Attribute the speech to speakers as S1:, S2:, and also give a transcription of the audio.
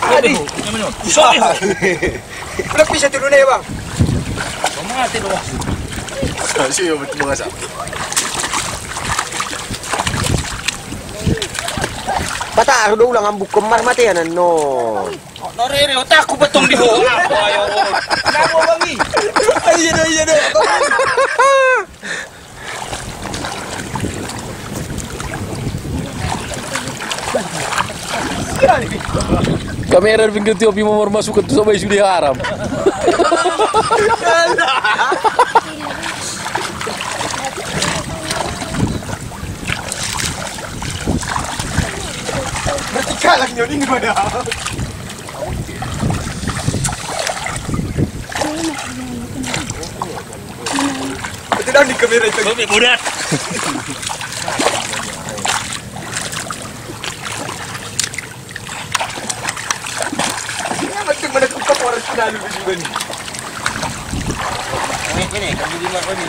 S1: Adi. Sorry. Berapa satu dulu ni bang?
S2: Semua tidur.
S3: Siya betul mga sa.
S4: Bata do ulang ambuk kemar mati ya no.
S2: Norere otak aku betong di ho. Ayo.
S1: Kenapa bangi? Iya dah.
S5: Kamera di pinggir Tiopi mau masuk ke sampai sudah haram.
S1: Bertiga lagi nyoning mana? Tidak di kamera itu.
S2: Kami budak.
S1: Macam mana kau orang sudah lu juga ni?
S2: Ini, kamu di mana ni?